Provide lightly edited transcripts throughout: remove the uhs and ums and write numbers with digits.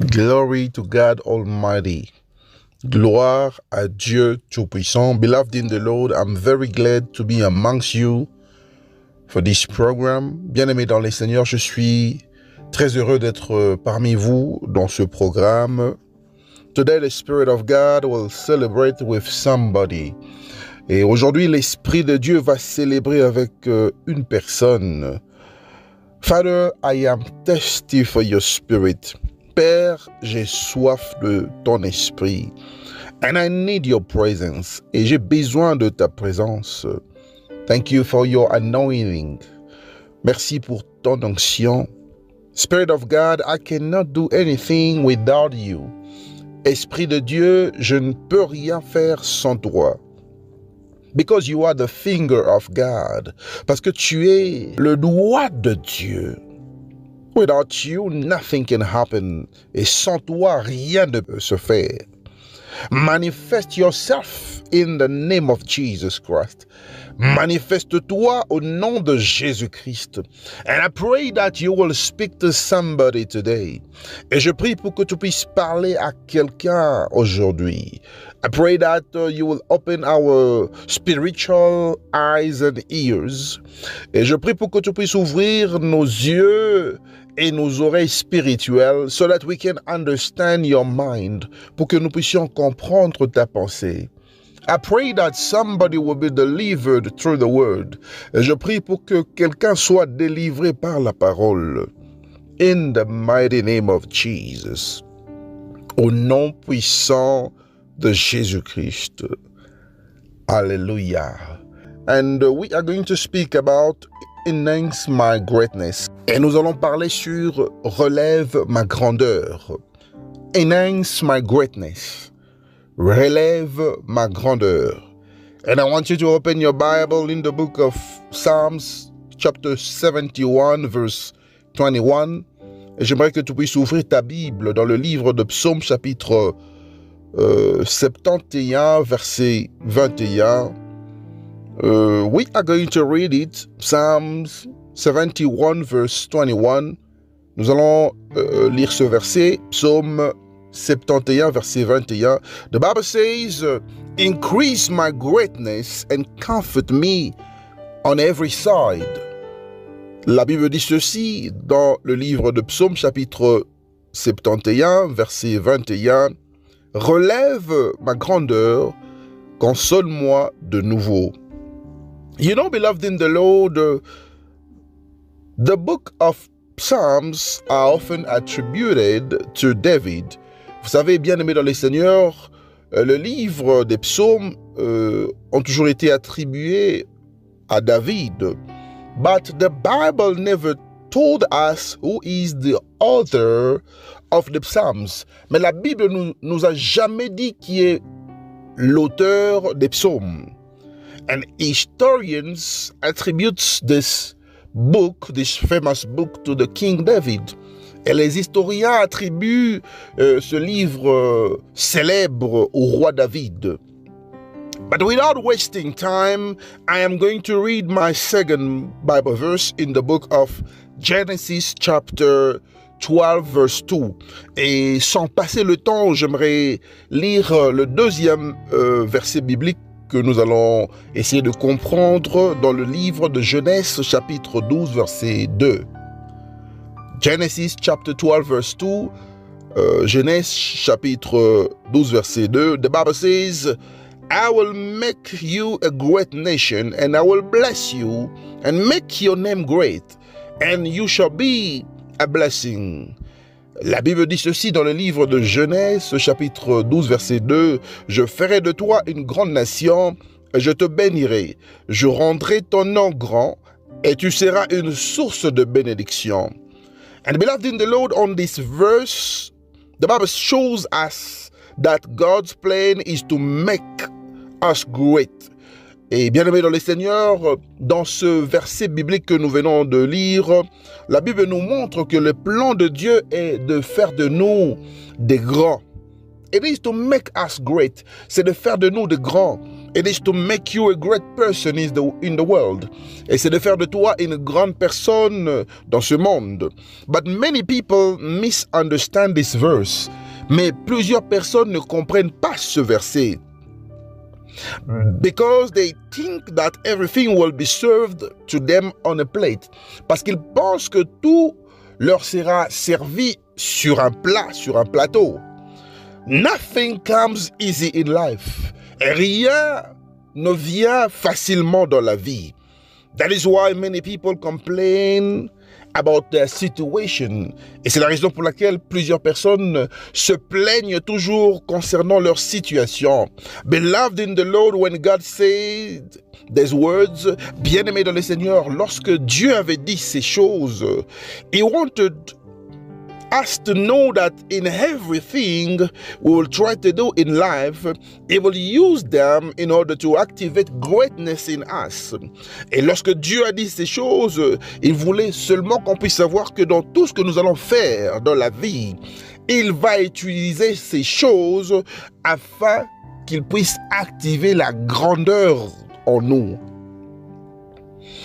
Glory to God Almighty. Gloire à Dieu Tout-Puissant. Beloved in the Lord, I'm very glad to be amongst you for this program. Bien-aimé dans les Seigneurs, je suis très heureux d'être parmi vous dans ce programme. Today, the Spirit of God will celebrate with somebody. Et aujourd'hui, l'Esprit de Dieu va célébrer avec une personne. Father, I am thirsty for your Spirit. Père, j'ai soif de ton esprit. And I need your presence. Et j'ai besoin de ta présence. Thank you for your anointing. Merci pour ton onction. Spirit of God, I cannot do anything without you. Esprit de Dieu, je ne peux rien faire sans toi. Because you are the finger of God. Parce que tu es le doigt de Dieu. Without you, nothing can happen. Et sans toi, rien ne peut se faire. Manifest yourself in the name of Jesus Christ. Manifeste-toi au nom de Jésus-Christ. And I pray that you will speak to somebody today. Et je prie pour que tu puisses parler à quelqu'un aujourd'hui. I pray that you will open our spiritual eyes and ears. Et je prie pour que tu puisses ouvrir nos yeux et nos oreilles spirituelles so that we can understand your mind, pour que nous puissions comprendre ta pensée. I pray that somebody will be delivered through the word. Et je prie pour que quelqu'un soit délivré par la parole. In the mighty name of Jesus. Au nom puissant de Jésus-Christ. Hallelujah. And we are going to speak about Enhance my greatness. Et nous allons parler sur relève ma grandeur. Enhance my greatness. Relève ma grandeur. And I want you to open your Bible in the book of Psalms, chapter 71, verse 21. Et j'aimerais que tu puisses ouvrir ta Bible dans le livre de Psaume, chapitre 71, verset 21. We are going to read it, Psalms 71, verse 21. Nous allons lire ce verset, Psaume 71, verset 21. The Bible says, increase my greatness and comfort me on every side. La Bible dit ceci dans le livre de Psaume, chapitre 71, verset 21. Relève ma grandeur, console-moi de nouveau. You know, beloved in the Lord, the book of Psalms are often attributed to David. Vous savez, bien-aimés dans les Seigneurs, le livre des psaumes ont toujours été attribués à David. But the Bible never told us who is the author of the Psalms. Mais la Bible nous a jamais dit qui est l'auteur des psaumes. And historians attribute this book, this famous book, to the King David. Et les historiens attribuent ce livre célèbre au roi David. But without wasting time, I am going to read my second Bible verse in the book of Genesis chapter 12 verse 2. Et sans passer le temps, j'aimerais lire le deuxième verset biblique que nous allons essayer de comprendre dans le livre de Genèse chapitre 12 verset 2. Genesis chapter 12 verse 2, Genèse chapitre 12 verset 2, the Bible says, I will make you a great nation, and I will bless you, and make your name great, and you shall be a blessing. La Bible dit ceci dans le livre de Genèse, chapitre 12, verset 2, je ferai de toi une grande nation, je te bénirai, je rendrai ton nom grand, et tu seras une source de bénédiction. And beloved in the Lord, on this verse, the Bible shows us that God's plan is to make us great. Et bien aimé dans les Seigneurs, dans ce verset biblique que nous venons de lire, la Bible nous montre que le plan de Dieu est de faire de nous des grands. It is to make us great. C'est de faire de nous des grands. It is to make you a great person in the world. Et c'est de faire de toi une grande personne dans ce monde. But many people misunderstand this verse. Mais plusieurs personnes ne comprennent pas ce verset. Because they think that everything will be served to them on a plate. Parce qu'ils pensent que tout leur sera servi sur un plat, sur un plateau. Nothing comes easy in life. Rien ne vient facilement dans la vie. That is why many people complain about their situation. Et c'est la raison pour laquelle plusieurs personnes se plaignent toujours concernant leur situation. Beloved in the Lord, when God said these words, bien-aimés dans le Seigneur, lorsque Dieu avait dit ces choses, He wanted us to know that in everything we will try to do in life, He will use them in order to activate greatness in us. Et lorsque Dieu a dit ces choses, il voulait seulement qu'on puisse savoir que dans tout ce que nous allons faire dans la vie, il va utiliser ces choses afin qu'il puisse activer la grandeur en nous.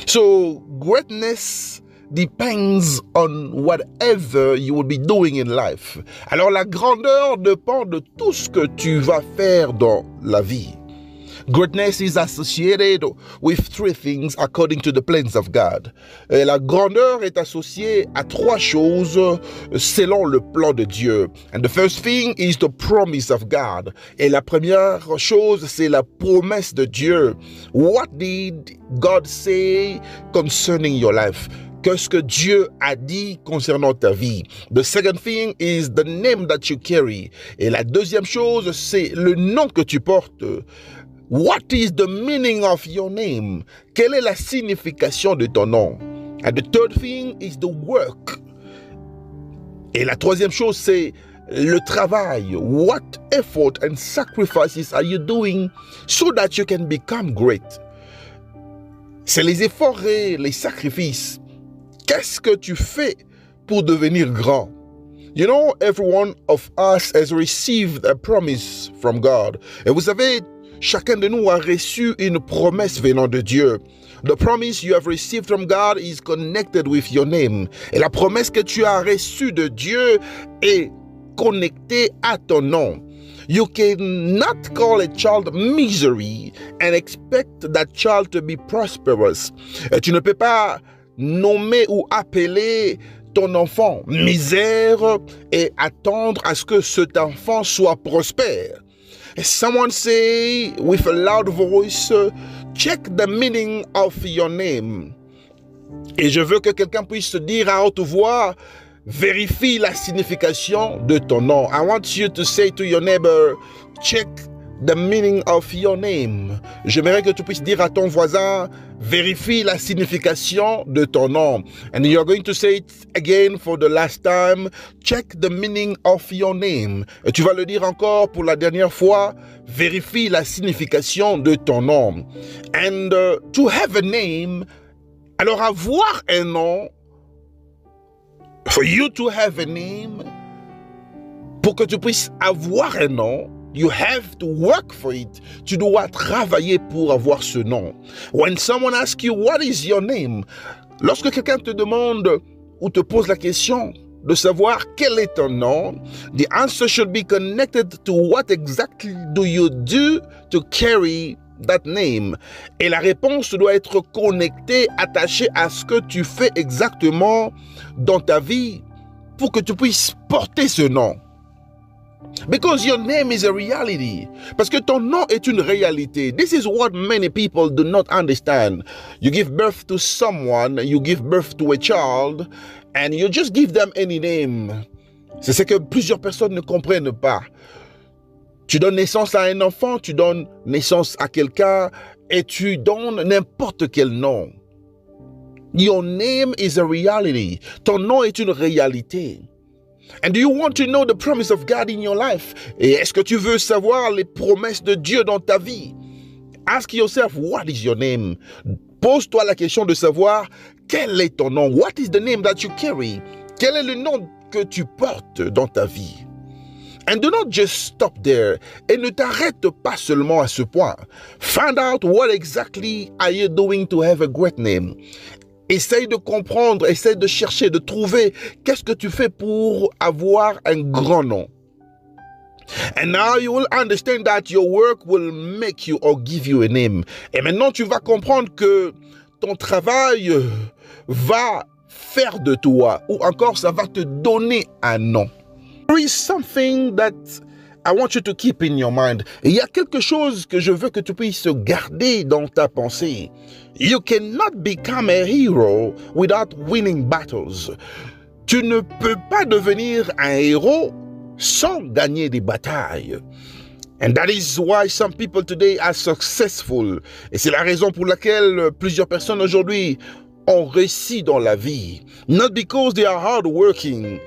So, greatness depends on whatever you will be doing in life. Alors la grandeur dépend de tout ce que tu vas faire dans la vie. Greatness is associated with three things according to the plans of God. Et la grandeur est associée à trois choses selon le plan de Dieu. And the first thing is the promise of God. Et la première chose, c'est la promesse de Dieu. What did God say concerning your life? Qu'est-ce que Dieu a dit concernant ta vie? The second thing is the name that you carry. Et la deuxième chose, c'est le nom que tu portes. What is the meaning of your name? Quelle est la signification de ton nom? And the third thing is the work. Et la troisième chose, c'est le travail. What effort and sacrifices are you doing so that you can become great? C'est les efforts et les sacrifices. Qu'est-ce que tu fais pour devenir grand? You know, every one of us has received a promise from God. Et vous savez, chacun de nous a reçu une promesse venant de Dieu. The promise you have received from God is connected with your name. Et la promesse que tu as reçue de Dieu est connectée à ton nom. You cannot call a child misery and expect that child to be prosperous. Et tu ne peux pas nommer ou appeler ton enfant misère et attendre à ce que cet enfant soit prospère. Someone say with a loud voice, check the meaning of your name. Et je veux que quelqu'un puisse dire à haute voix, vérifie la signification de ton nom. I want you to say to your neighbor, check the meaning of your name. J'aimerais que tu puisses dire à ton voisin, vérifie la signification de ton nom. And you're going to say it again for the last time, check the meaning of your name. Et tu vas le dire encore pour la dernière fois, vérifie la signification de ton nom. And to have a name, alors avoir un nom, for you to have a name, pour que tu puisses avoir un nom, you have to work for it. Tu dois travailler pour avoir ce nom. When someone asks you, what is your name? Lorsque quelqu'un te demande ou te pose la question de savoir quel est ton nom, the answer should be connected to what exactly do you do to carry that name. Et la réponse doit être connectée, attachée à ce que tu fais exactement dans ta vie pour que tu puisses porter ce nom. Because your name is a reality. Parce que ton nom est une réalité. This is what many people do not understand. You give birth to someone, you give birth to a child, and you just give them any name. C'est ce que plusieurs personnes ne comprennent pas. Tu donnes naissance à un enfant, tu donnes naissance à quelqu'un, et tu donnes n'importe quel nom. Your name is a reality. Ton nom est une réalité. And do you want to know the promise of God in your life? Et est-ce que tu veux savoir les promesses de Dieu dans ta vie? Ask yourself, what is your name? Pose-toi la question de savoir quel est ton nom. What is the name that you carry? Quel est le nom que tu portes dans ta vie? And do not just stop there. Et ne t'arrête pas seulement à ce point. Find out what exactly are you doing to have a great name. Essaye de comprendre, essaye de chercher, de trouver qu'est-ce que tu fais pour avoir un grand nom. And now you will understand that your work will make you or give you a name. Et maintenant tu vas comprendre que ton travail va faire de toi, ou encore ça va te donner un nom. There is something that I want you to keep in your mind. Il y a quelque chose que je veux que tu puisses garder dans ta pensée. You cannot become a hero without winning battles. Tu ne peux pas devenir un héros sans gagner des batailles. And that is why some people today are successful. Et c'est la raison pour laquelle plusieurs personnes aujourd'hui ont réussi dans la vie. Not because they are hardworking.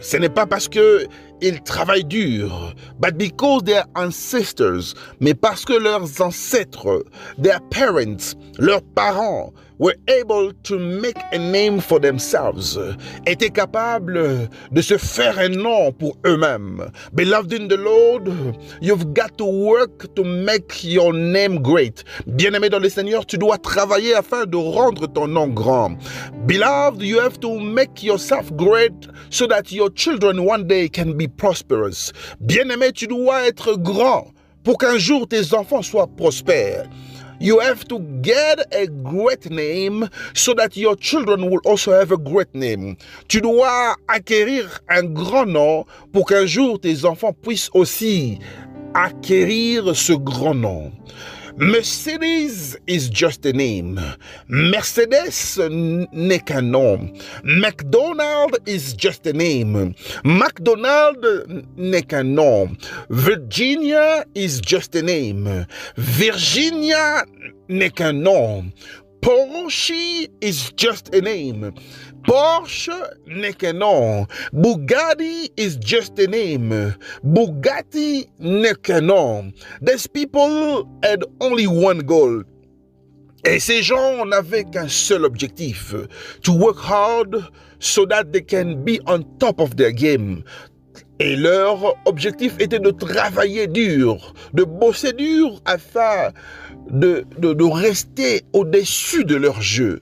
Ce n'est pas parce qu'ils travaillent dur, but because their ancestors, mais parce que leurs ancêtres, their parents, leurs parents, were able to make a name for themselves, étaient capables de se faire un nom pour eux-mêmes. Beloved in the Lord, you've got to work to make your name great. Bien-aimé dans le Seigneur, tu dois travailler afin de rendre ton nom grand. Beloved, you have to make yourself great so that your children one day can be prosperous. Bien-aimé, tu dois être grand pour qu'un jour tes enfants soient prospères. You have to get a great name so that your children will also have a great name. Tu dois acquérir un grand nom pour qu'un jour tes enfants puissent aussi acquérir ce grand nom. Mercedes is just a name. Mercedes n'est qu'un nom. McDonald is just a name. McDonald n'est qu'un nom. Virginia is just a name. Virginia n'est qu'un nom. Porsche is just a name. Porsche n'est qu'un nom. Bugatti is just a name. Bugatti n'est qu'un nom. These people had only one goal. Et ces gens n'avaient qu'un seul objectif. To work hard so that they can be on top of their game. Et leur objectif était de travailler dur, de bosser dur afin de rester au-dessus de leur jeu.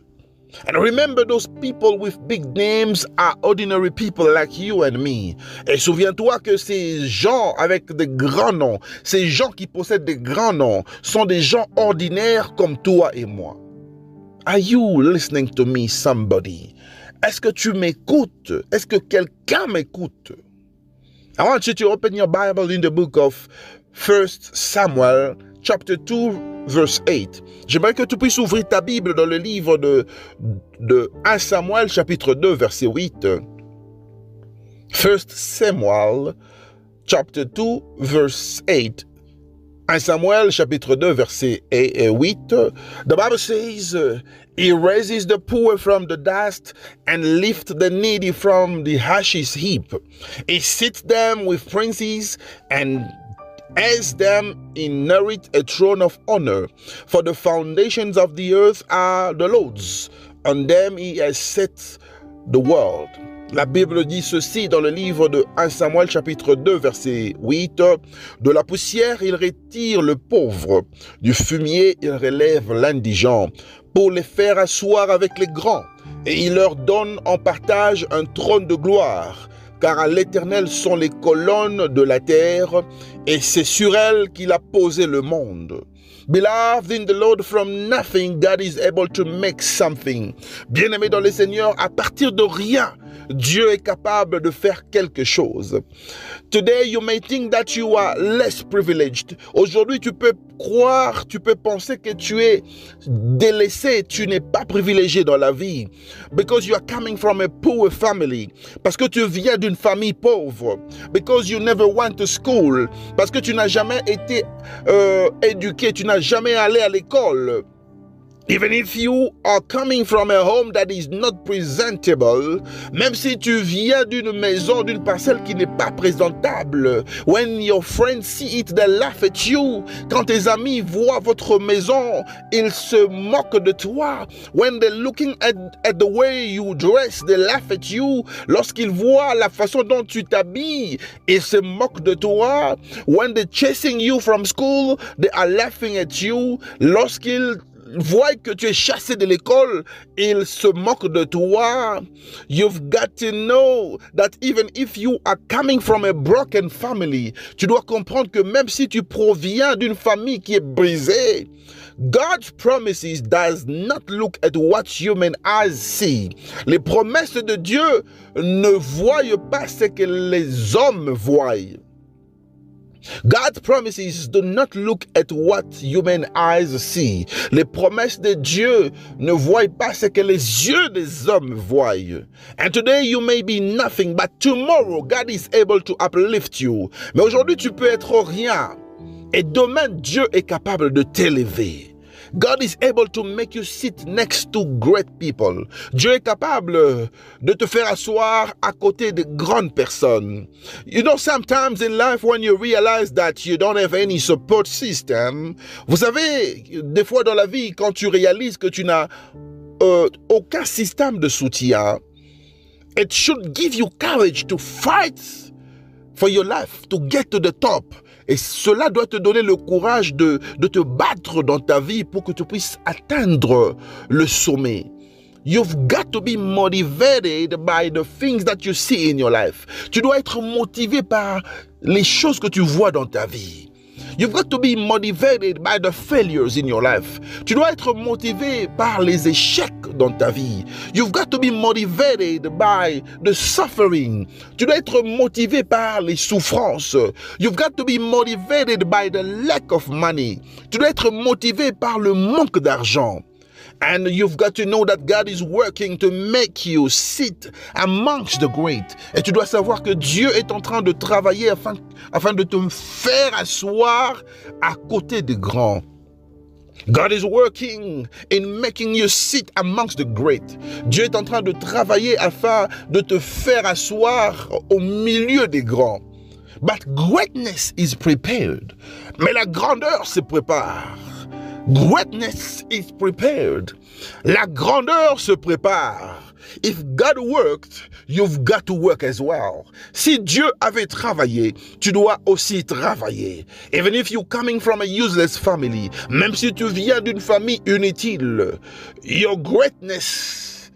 And remember, those people with big names are ordinary people like you and me. Et souviens-toi que ces gens avec des grands noms, ces gens qui possèdent des grands noms, sont des gens ordinaires comme toi et moi. Are you listening to me, somebody? Est-ce que tu m'écoutes? Est-ce que quelqu'un m'écoute? I want you to open your Bible in the book of 1 Samuel, chapter 2, verse 8. J'aimerais que tu puisses ouvrir ta Bible dans le livre de 1 Samuel, chapitre 2, verset 8. 1 Samuel, chapter 2, verse 8. 1 Samuel, chapitre 2, verset 8. The Bible says, He raises the poor from the dust and lifts the needy from the ashes heap. He sits them with princes and as them inherit a throne of honor. For the foundations of the earth are the Lord's. On them he has set the world. La Bible dit ceci dans le livre de 1 Samuel chapitre 2 verset 8. De la poussière il retire le pauvre, du fumier il relève l'indigent, pour les faire asseoir avec les grands, et il leur donne en partage un trône de gloire. Car à l'Éternel sont les colonnes de la terre, et c'est sur elles qu'il a posé le monde. Beloved in the Lord, from nothing God is able to make something. Bien-aimé dans le Seigneur, à partir de rien, Dieu est capable de faire quelque chose. Today you may think that you are less privileged. Aujourd'hui, tu peux croire, tu peux penser que tu es délaissé, tu n'es pas privilégié dans la vie. Because you are coming from a poor family. Parce que tu viens d'une famille pauvre. Because you never went to school. Parce que tu n'as jamais été éduqué, tu n'as jamais allé à l'école. Even if you are coming from a home that is not presentable, même si tu viens d'une maison, d'une parcelle qui n'est pas présentable, when your friends see it, they laugh at you. Quand tes amis voient votre maison, ils se moquent de toi. When they're looking at the way you dress, they laugh at you. Lorsqu'ils voient la façon dont tu t'habilles, ils se moquent de toi. When they're chasing you from school, they are laughing at you. Lorsqu'ils voient que tu es chassé de l'école, ils se moquent de toi. You've got to know that even if you are coming from a broken family, tu dois comprendre que même si tu proviens d'une famille qui est brisée, God's promises does not look at what human eyes see. Les promesses de Dieu ne voient pas ce que les hommes voient. God's promises do not look at what human eyes see. Les promesses de Dieu ne voient pas ce que les yeux des hommes voient. And today you may be nothing, but tomorrow God is able to uplift you. Mais aujourd'hui tu peux être rien. Et demain Dieu est capable de t'élever. God is able to make you sit next to great people. Dieu est capable de te faire asseoir à côté de grandes personnes. You know, sometimes in life when you realize that you don't have any support system, vous savez, des fois dans la vie, quand tu réalises que tu n'as aucun système de soutien, it should give you courage to fight for your life, to get to the top. Et cela doit te donner le courage de te battre dans ta vie pour que tu puisses atteindre le sommet. You've got to be motivated by the things that you see in your life. Tu dois être motivé par les choses que tu vois dans ta vie. You've got to be motivated by the failures in your life. Tu dois être motivé par les échecs dans ta vie. You've got to be motivated by the suffering. Tu dois être motivé par les souffrances. You've got to be motivated by the lack of money. Tu dois être motivé par le manque d'argent. And you've got to know that God is working to make you sit amongst the great. Et tu dois savoir que Dieu est en train de travailler afin de te faire asseoir à côté des grands. God is working in making you sit amongst the great. Dieu est en train de travailler afin de te faire asseoir au milieu des grands. But greatness is prepared. Mais la grandeur se prépare. Greatness is prepared. La grandeur se prépare. If God worked, you've got to work as well. Si Dieu avait travaillé, tu dois aussi travailler. Even if you're coming from a useless family, même si tu viens d'une famille inutile, your greatness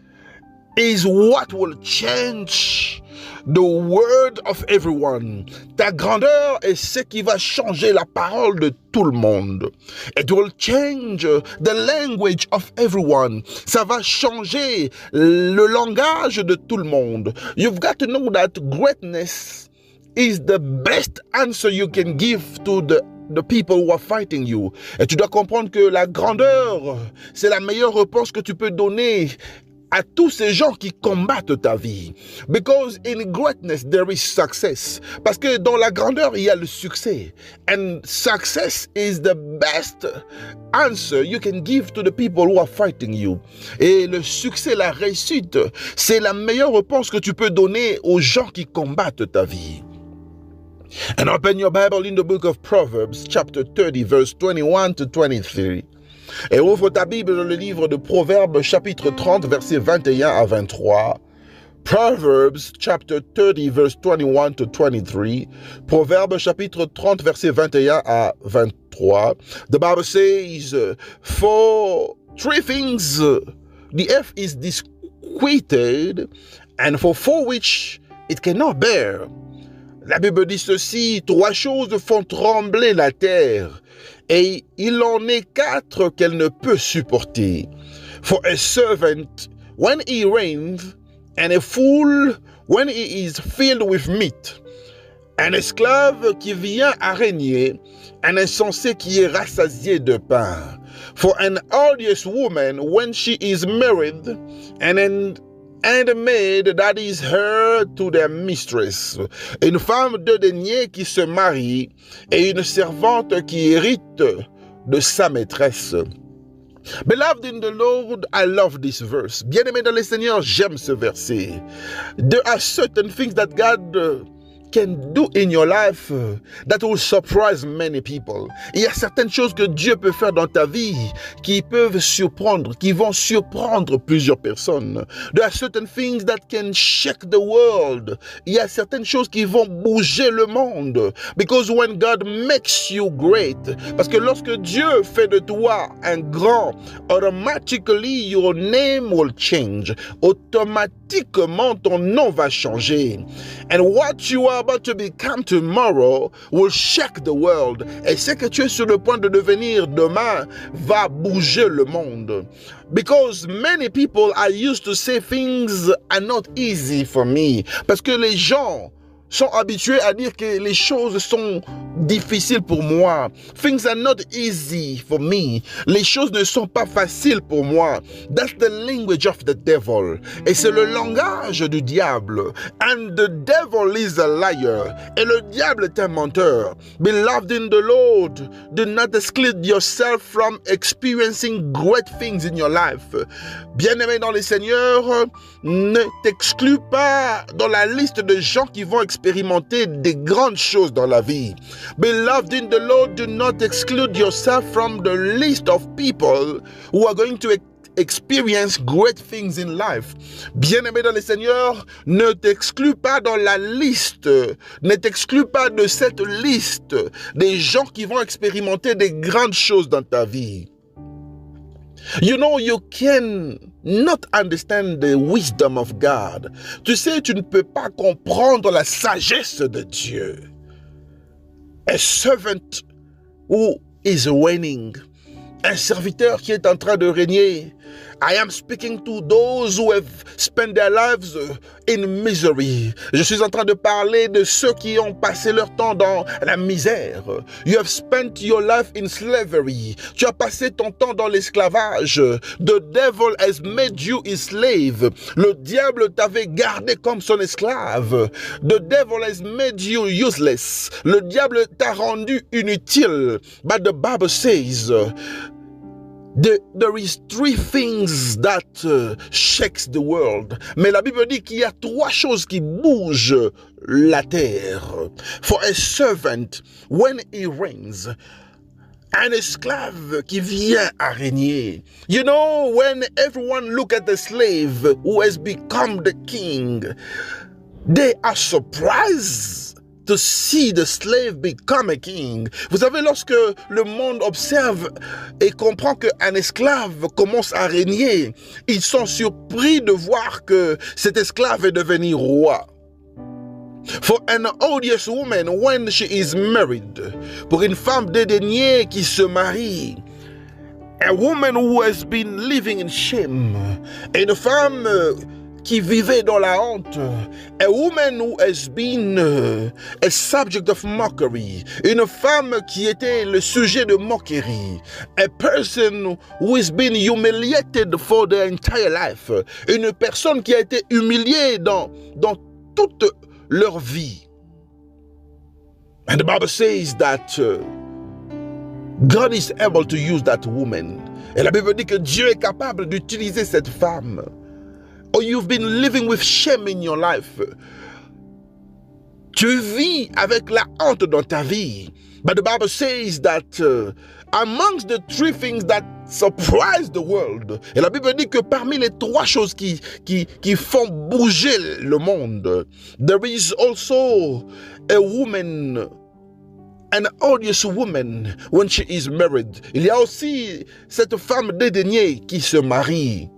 is what will change the word of everyone. Ta grandeur est ce qui va changer la parole de tout le monde. It will change the language of everyone. Ça va changer le langage de tout le monde. You've got to know that greatness is the best answer you can give to the people who are fighting you. Et tu dois comprendre que la grandeur, c'est la meilleure réponse que tu peux donner à tous ces gens qui combattent ta vie. Because in greatness there is success. Parce que dans la grandeur, il y a le succès. And success is the best answer you can give to the people who are fighting you. Et le succès, la réussite, c'est la meilleure réponse que tu peux donner aux gens qui combattent ta vie. And open your Bible in the book of Proverbs, chapter 30, verse 21 to 23. Et ouvre ta Bible dans le livre de Proverbes, chapitre 30, versets 21 à 23. Proverbs, chapter 30, verse 21 to 23. Proverbes, chapitre 30, versets 21 à 23. The Bible says, for three things the earth is disquieted, and for four which it cannot bear. La Bible dit ceci, trois choses font trembler la terre, et il en est quatre qu'elle ne peut supporter. For a servant, when he reigns, and a fool, when he is filled with meat. Un esclave qui vient à régner, un insensé qui est rassasié de pain. For an odious woman, when she is married, and a maid that is her to their mistress. Une femme de denier qui se marie et une servante qui hérite de sa maîtresse. Beloved in the Lord, I love this verse. Bien-aimé dans le Seigneur, j'aime ce verset. There are certain things that God can do in your life that will surprise many people. Il y a certaines choses que Dieu peut faire dans ta vie qui peuvent surprendre, qui vont surprendre plusieurs personnes. There are certain things that can shake the world. Il y a certaines choses qui vont bouger le monde. Because when God makes you great, parce que lorsque Dieu fait de toi un grand, automatically your name will change. Automatiquement ton nom va changer. And what you are about to become tomorrow will shake the world. Et ce que tu es sur le point de devenir demain va bouger le monde. Because many people are used to say things are not easy for me. Parce que les gens sont habitués à dire que les choses sont difficiles pour moi. Things are not easy for me. Les choses ne sont pas faciles pour moi. That's the language of the devil. Et c'est le langage du diable. And the devil is a liar. Et le diable est un menteur. Beloved in the Lord, do not exclude yourself from experiencing great things in your life. Bien-aimé dans le Seigneur, ne t'exclus pas dans la liste de gens qui vont expérimenter des grandes choses dans la vie. Beloved in the Lord, do not exclude yourself from the list of people who are going to experience great things in life. Bien-aimé dans le Seigneur, ne t'exclus pas dans la liste, ne t'exclus pas de cette liste des gens qui vont expérimenter des grandes choses dans ta vie. You know, you can not understand the wisdom of God. Tu sais, tu ne peux pas comprendre la sagesse de Dieu. A servant who is reigning. Un serviteur qui est en train de régner. I am speaking to those who have spent their lives in misery. Je suis en train de parler de ceux qui ont passé leur temps dans la misère. You have spent your life in slavery. Tu as passé ton temps dans l'esclavage. The devil has made you his slave. Le diable t'avait gardé comme son esclave. The devil has made you useless. Le diable t'a rendu inutile. But the Bible says, there is three things that shakes the world. Mais la Bible dit qu'il y a trois choses qui bougent la terre. For a servant, when he reigns, un esclave qui vient à régner. You know, when everyone look at the slave who has become the king, they are surprised to see the slave become a king. Vous savez, lorsque le monde observe et comprend qu'un esclave commence à régner, ils sont surpris de voir que cet esclave est devenu roi. For an odious woman when she is married, pour une femme dédaignée qui se marie, a woman who has been living in shame, une femme qui vivait dans la honte, a woman who has been a subject of mockery, une femme qui était le sujet de moquerie, a person who has been humiliated for their entire life, une personne qui a été humiliée dans toute leur vie. And the Bible says that God is able to use that woman. Et la Bible dit que Dieu est capable d'utiliser cette femme. Or you've been living with shame in your life. Tu vis avec la honte dans ta vie. But the Bible says that amongst the three things that surprise the world, et la Bible dit que parmi les trois choses qui font bouger le monde, there is also a woman, an odious woman when she is married. Il y a aussi cette femme dédaignée qui se marie.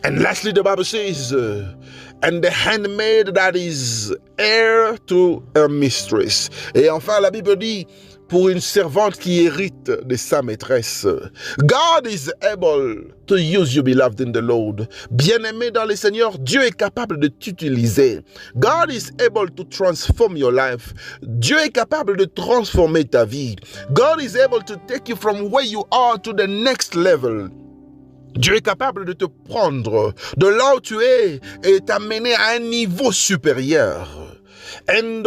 And lastly, the Bible says, and the handmaid that is heir to her mistress. Et enfin, la Bible dit, pour une servante qui hérite de sa maîtresse. God is able to use you, beloved in the Lord. Bien-aimé dans le Seigneur, Dieu est capable de t'utiliser. God is able to transform your life. Dieu est capable de transformer ta vie. God is able to take you from where you are to the next level. Dieu est capable de te prendre de là où tu es et t'amener à un niveau supérieur. And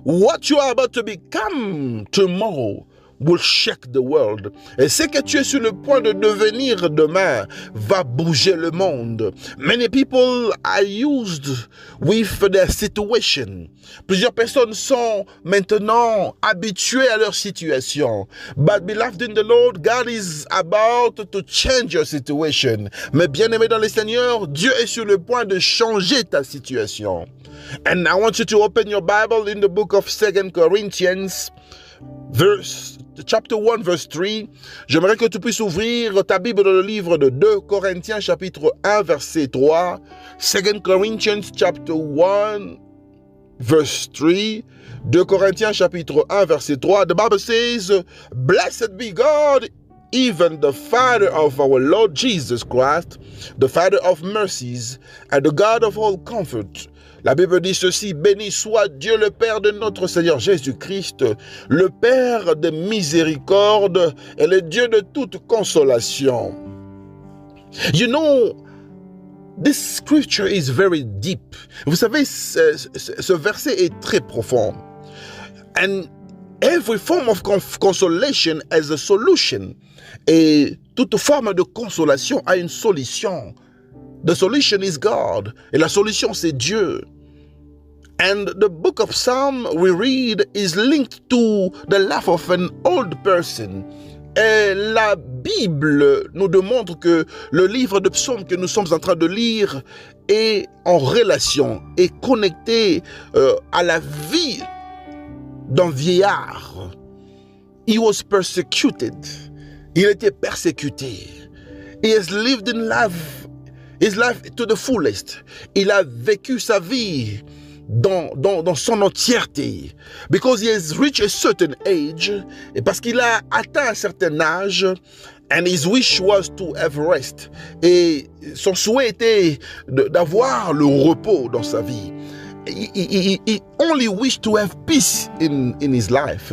what you are about to become tomorrow will shake the world. Et ce que tu es sur le point de devenir demain va bouger le monde. Many people are used with their situation. Plusieurs personnes sont maintenant habituées à leur situation. But beloved in the Lord, God is about to change your situation. Mais bien-aimé dans le Seigneur, Dieu est sur le point de changer ta situation. And I want you to open your Bible in the book of 2 Corinthians, chapter 1, verse 3. J'aimerais que tu puisses ouvrir ta Bible dans le livre de 2 Corinthiens, chapitre 1, verset 3. 2 Corinthians, chapter 1, verse 3. 2 Corinthiens, chapitre 1, verset 3. The Bible says, "Blessed be God, even the Father of our Lord Jesus Christ, the Father of mercies, and the God of all comfort." La Bible dit ceci: béni soit Dieu le Père de notre Seigneur Jésus-Christ, le Père de miséricorde et le Dieu de toute consolation. You know, this scripture is very deep. Vous savez, ce verset est très profond. And every form of consolation has a solution. Et toute forme de consolation a une solution. The solution is God. Et la solution, c'est Dieu. And the book of Psalm we read is linked to the life of an old person. Et la Bible nous démontre que le livre de psaumes que nous sommes en train de lire est en relation, est connecté à la vie d'un vieillard. He was persecuted. Il était persécuté. He has lived in life, his life to the fullest. Il a vécu sa vie dans son entièreté. Because he has reached a certain age, et parce qu'il a atteint un certain âge, and his wish was to have rest. Et son souhait était d'avoir le repos dans sa vie. He only wished to have peace in his life.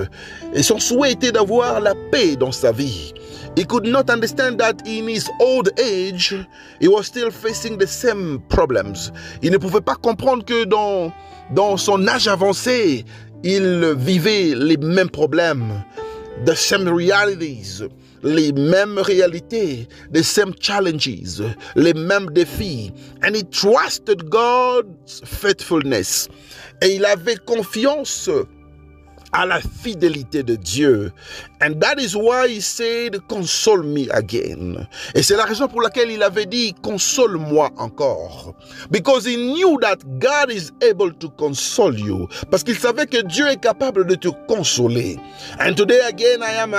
Et son souhait était d'avoir la paix dans sa vie. He could not understand that in his old age, he was still facing the same problems. Il ne pouvait pas comprendre que dans son âge avancé, il vivait les mêmes problèmes, the same realities, les mêmes réalités, the same challenges, les mêmes défis. And he trusted God's faithfulness. Et il avait confiance à la fidélité de Dieu. And that is why he said, console me again. Et c'est la raison pour laquelle il avait dit, console-moi encore. Because he knew that God is able to console you. Parce qu'il savait que Dieu est capable de te consoler. And today again, I'm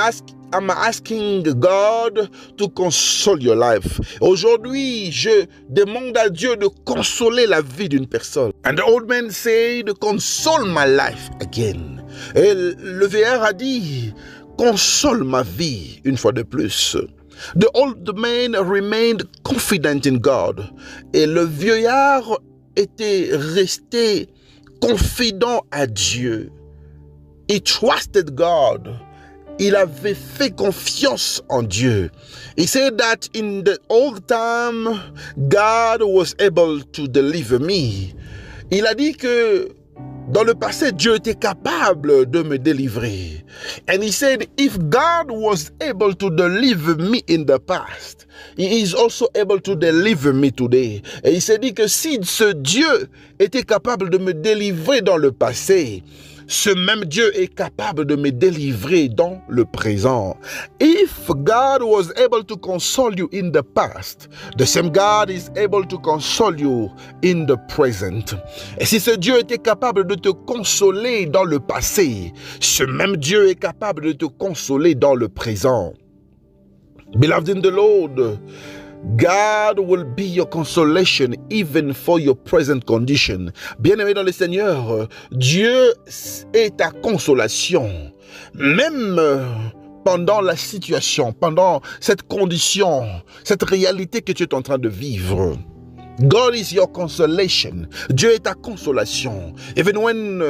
asking God to console your life. Aujourd'hui, je demande à Dieu de consoler la vie d'une personne. And the old man said, console my life again. Et le vieillard a dit, console ma vie une fois de plus. The old man remained confident in God. Et le vieillard était resté confident à Dieu. He trusted God. Il avait fait confiance en Dieu. He said that in the old time, God was able to deliver me. Il a dit que dans le passé, Dieu était capable de me délivrer. And he said, if God was able to deliver me in the past, he is also able to deliver me today. Et il s'est dit que si ce Dieu était capable de me délivrer dans le passé, ce même Dieu est capable de me délivrer dans le présent. If God was able to console you in the past, the same God is able to console you in the present. Et si ce Dieu était capable de te consoler dans le passé, ce même Dieu est capable de te consoler dans le présent. Beloved in the Lord, God will be your consolation even for your present condition. Bien-aimé dans le Seigneur, Dieu est ta consolation. Même pendant la situation, pendant cette condition, cette réalité que tu es en train de vivre. God is your consolation. Dieu est ta consolation. Even when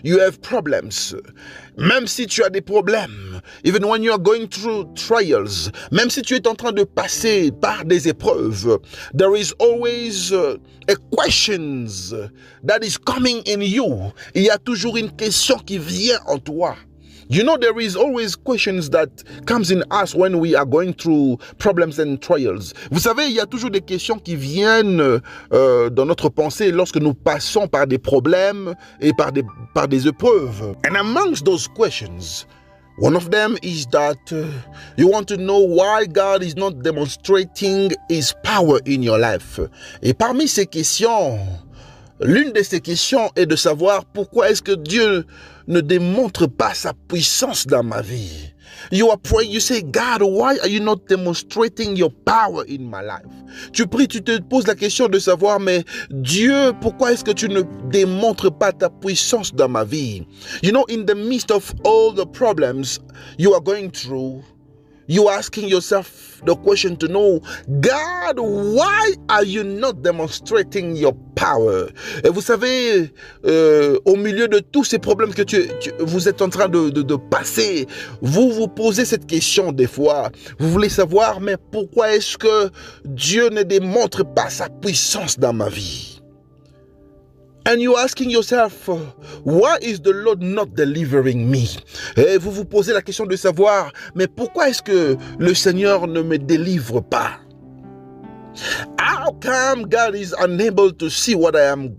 you have problems, même si tu as des problèmes, even when you are going through trials, même si tu es en train de passer par des épreuves, there is always a questions that is coming in you. Il y a toujours une question qui vient en toi. You know, there is always questions that comes in us when we are going through problems and trials. Vous savez, il y a toujours des questions qui viennent dans notre pensée lorsque nous passons par des problèmes et par des épreuves. And amongst those questions, one of them is that you want to know why God is not demonstrating His power in your life. Et parmi ces questions, l'une de ces questions est de savoir pourquoi est-ce que Dieu ne démontre pas sa puissance dans ma vie. You are praying, you say, God, why are you not demonstrating your power in my life? Tu pries, tu te poses la question de savoir, mais Dieu, pourquoi est-ce que tu ne démontres pas ta puissance dans ma vie? You know, in the midst of all the problems you are going through, you are asking yourself the question to know, God, why are you not demonstrating your power? Et vous savez, au milieu de tous ces problèmes que vous êtes en train de passer, vous vous posez cette question des fois. Vous voulez savoir, mais pourquoi est-ce que Dieu ne démontre pas sa puissance dans ma vie? And you're asking yourself, why is the Lord not delivering me? Et vous vous posez la question de savoir, mais pourquoi est-ce que le Seigneur ne me délivre pas? How come God is unable to see what I am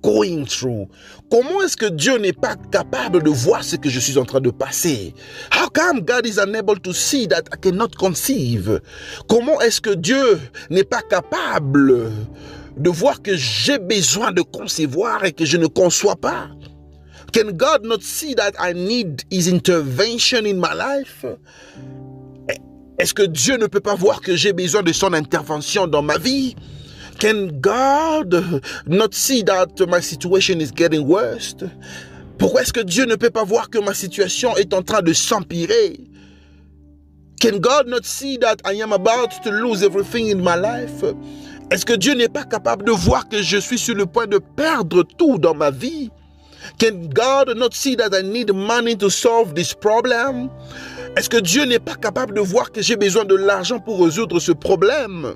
going through? Comment est-ce que Dieu n'est pas capable de voir ce que je suis en train de passer? How come God is unable to see that I cannot conceive? Comment est-ce que Dieu n'est pas capable de voir que j'ai besoin de concevoir et que je ne conçois pas? Can God not see that I need His intervention in my life? Est-ce que Dieu ne peut pas voir que j'ai besoin de son intervention dans ma vie? Can God not see that my situation is getting worse? Pourquoi est-ce que Dieu ne peut pas voir que ma situation est en train de s'empirer? Can God not see that I am about to lose everything in my life? Est-ce que Dieu n'est pas capable de voir que je suis sur le point de perdre tout dans ma vie? Can God not see that I need money to solve this problem? Est-ce que Dieu n'est pas capable de voir que j'ai besoin de l'argent pour résoudre ce problème?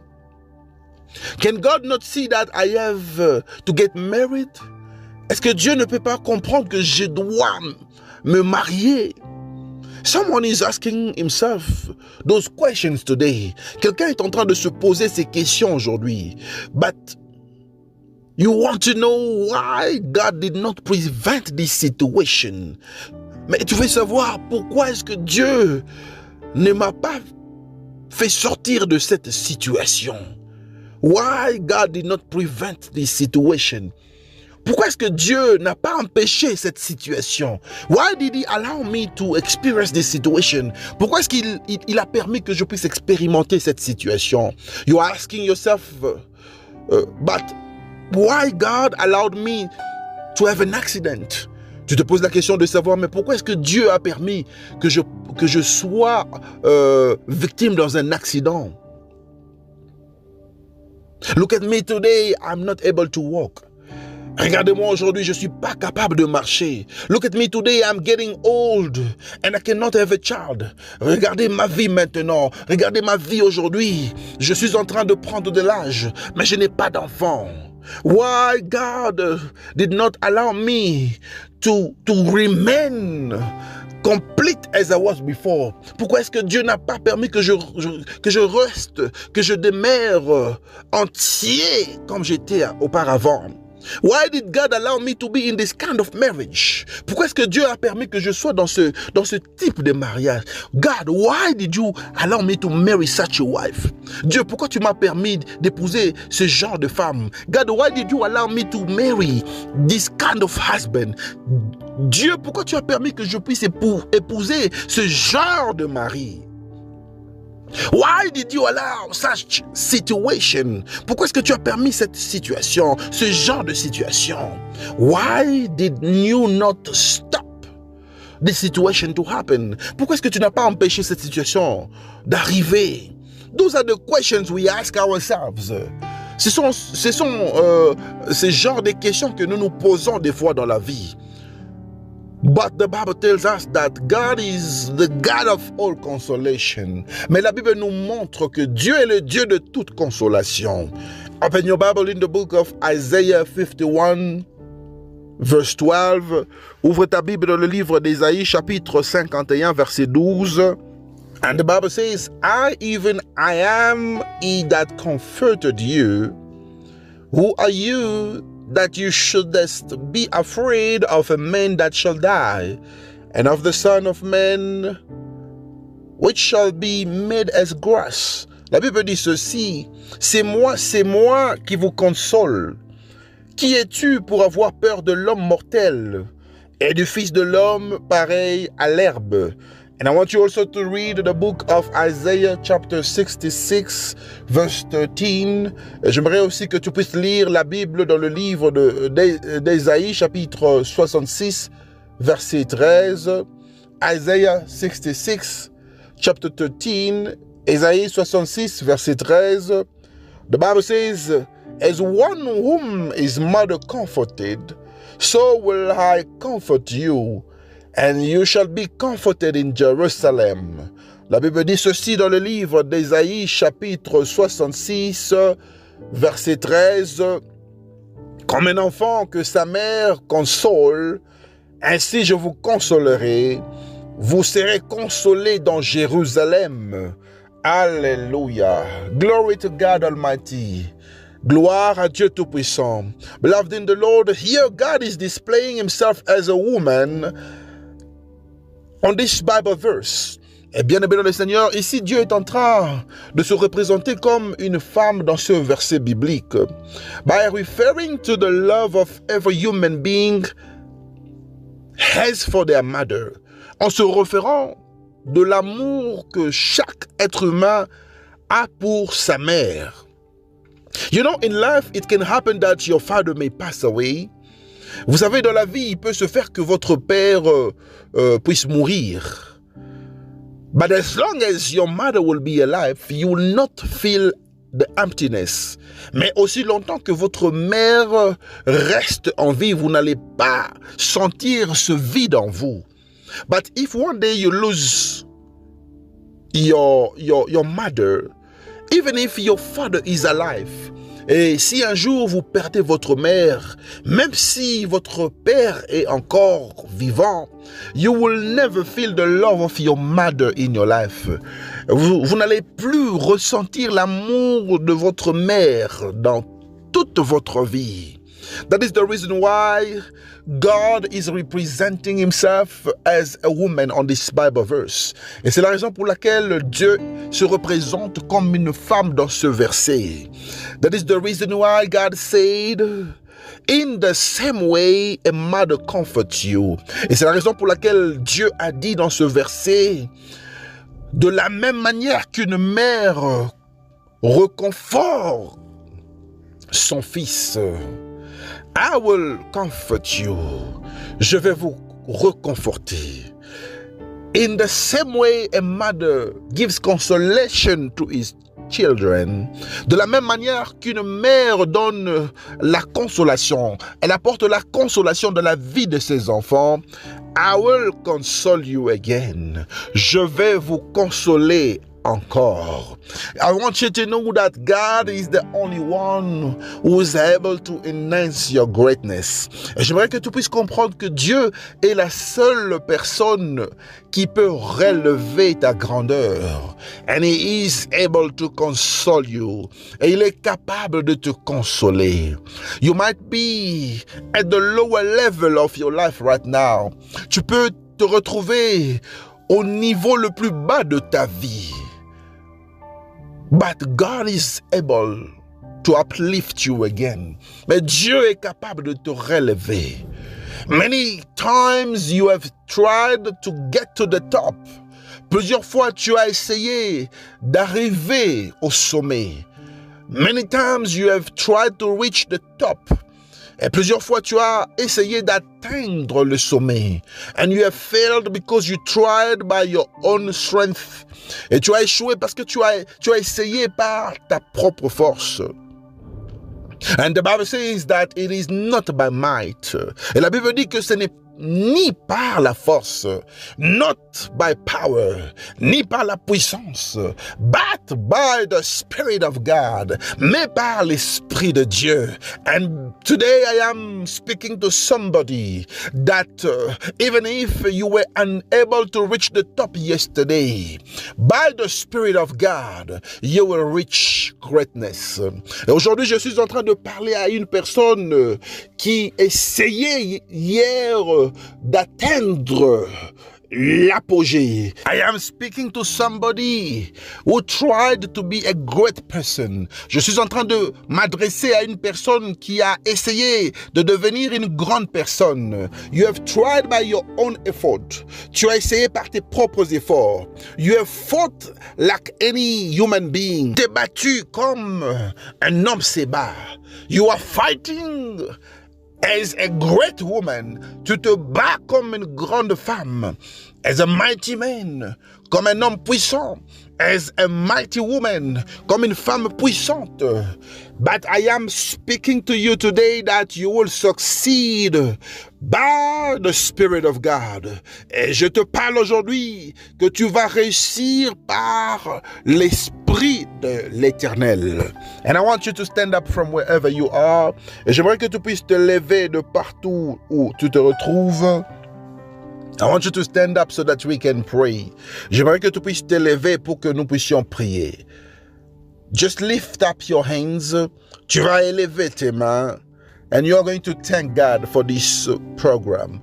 Can God not see that I have to get married? Est-ce que Dieu ne peut pas comprendre que je dois me marier? Someone is asking himself those questions today. Quelqu'un est en train de se poser ces questions aujourd'hui. But you want to know why God did not prevent this situation. Mais tu veux savoir pourquoi est-ce que Dieu ne m'a pas fait sortir de cette situation. Why God did not prevent this situation. Pourquoi est-ce que Dieu n'a pas empêché cette situation? Why did He allow me to experience this situation? Pourquoi est-ce qu'il a permis que je puisse expérimenter cette situation? You are asking yourself, but why God allowed me to have an accident? Tu te poses la question de savoir, mais pourquoi est-ce que Dieu a permis que je sois victime dans un accident? Look at me today, I'm not able to walk. Regardez-moi aujourd'hui, je ne suis pas capable de marcher. Look at me today, I'm getting old and I cannot have a child. Regardez ma vie maintenant. Regardez ma vie aujourd'hui. Je suis en train de prendre de l'âge, mais je n'ai pas d'enfant. Why God did not allow me to remain complete as I was before? Pourquoi est-ce que Dieu n'a pas permis que je reste, que je demeure entier comme j'étais auparavant? Why did God allow me to be in this kind of marriage? Pourquoi est-ce que Dieu a permis que je sois dans ce type de mariage? God, why did you allow me to marry such a wife? Dieu, pourquoi tu m'as permis d'épouser ce genre de femme? God, why did you allow me to marry this kind of husband? Dieu, pourquoi tu as permis que je puisse épouser ce genre de mari? Why did you allow such situation? Pourquoi est-ce que tu as permis cette situation, ce genre de situation? Why did you not stop this situation to happen? Pourquoi est-ce que tu n'as pas empêché cette situation d'arriver? Those are the questions we ask ourselves. Ce sont ces genres de questions que nous nous posons des fois dans la vie. But the Bible tells us that God is the God of all consolation. Mais la Bible nous montre que Dieu est le Dieu de toute consolation. Open your Bible in the book of Isaiah 51, verse 12. Ouvre ta Bible dans le livre d'Ésaïe, chapitre 51, verset 12. And the Bible says, I am he that comforted you. Who are you that you shouldest be afraid of a man that shall die, and of the Son of Man, which shall be made as grass? La Bible dit ceci, c'est moi qui vous console. Qui es-tu pour avoir peur de l'homme mortel et du Fils de l'homme pareil à l'herbe? And I want you also to read the book of Isaiah chapter 66 verse 13. J'aimerais aussi que tu puisses lire la Bible dans le livre d'Ésaïe chapitre 66 verset 13. Isaiah 66 chapter 13. Ésaïe 66 verset 13. The Bible says, as one whom his mother comforted, so will I comfort you, and you shall be comforted in Jerusalem. La Bible dit ceci dans le livre d'Ésaïe, chapitre 66, verset 13. Comme un enfant que sa mère console, ainsi je vous consolerai. Vous serez consolés dans Jérusalem. Alléluia. Glory to God Almighty. Gloire à Dieu Tout-Puissant. Beloved in the Lord, here God is displaying himself as a woman on this Bible verse. Et bien aimé dans le Seigneur, ici Dieu est en train de se représenter comme une femme dans ce verset biblique. By referring to the love of every human being has for their mother. En se référant de l'amour que chaque être humain a pour sa mère. You know, in life, it can happen that your father may pass away. Vous savez, dans la vie, il peut se faire que votre père puisse mourir. But as long as your mother will be alive, you will not feel the emptiness. Mais aussi longtemps que votre mère reste en vie, vous n'allez pas sentir ce vide en vous. But if one day you lose your mother, even if your father is alive, et si un jour vous perdez votre mère, même si votre père est encore vivant, you will never feel the love of your mother in your life. Vous n'allez plus ressentir l'amour de votre mère dans toute votre vie. That is the reason why God is representing himself as a woman on this Bible verse. Et c'est la raison pour laquelle Dieu se représente comme une femme dans ce verset. That is the reason why God said, in the same way a mother comforts you. Et c'est la raison pour laquelle Dieu a dit dans ce verset, de la même manière qu'une mère reconforte son fils, I will comfort you. Je vais vous reconforter. In the same way a mother gives consolation to his children, de la même manière qu'une mère donne la consolation, elle apporte la consolation dans la vie de ses enfants. I will console you again. Je vais vous consoler encore. I want you to know that God is the only one who is able to enhance your greatness. Et j'aimerais que tu puisses comprendre que Dieu est la seule personne qui peut relever ta grandeur. And he is able to console you. Et il est capable de te consoler. You might be at the lower level of your life right now. Tu peux te retrouver au niveau le plus bas de ta vie. But God is able to uplift you again. Mais Dieu est capable de te relever. Many times you have tried to get to the top. Plusieurs fois tu as essayé d'arriver au sommet. Many times you have tried to reach the top. Et plusieurs fois tu as essayé d'atteindre le sommet. And you have failed because you tried by your own strength. Et tu as échoué parce que tu as essayé par ta propre force. And the Bible says that it is not by might. Et la Bible dit que ce n'est ni par la force, not by power, ni par la puissance, but by the Spirit of God, mais par l'Esprit de Dieu. And today I am speaking to somebody that even if you were unable to reach the top yesterday, by the Spirit of God, you will reach greatness. Et aujourd'hui, je suis en train de parler à une personne qui essayait hier d'atteindre l'apogée. I am speaking to somebody who tried to be a great person. Je suis en train de m'adresser à une personne qui a essayé de devenir une grande personne. You have tried by your own effort. Tu as essayé par tes propres efforts. You have fought like any human being. T'es battu comme un homme se bat. You are fighting as a great woman, tu te bats comme une grande femme. As a mighty man, comme un homme puissant. As a mighty woman, comme une femme puissante. But I am speaking to you today that you will succeed by the Spirit of God. Et je te parle aujourd'hui que tu vas réussir par l'Esprit de l'Éternel. And I want you to stand up from wherever you are. Et j'aimerais que tu puisses te lever de partout où tu te retrouves. I want you to stand up so that we can pray. J'aimerais que tu puisses te lever pour que nous puissions prier. Just lift up your hands. Tu vas élever tes mains. And you are going to thank God for this program.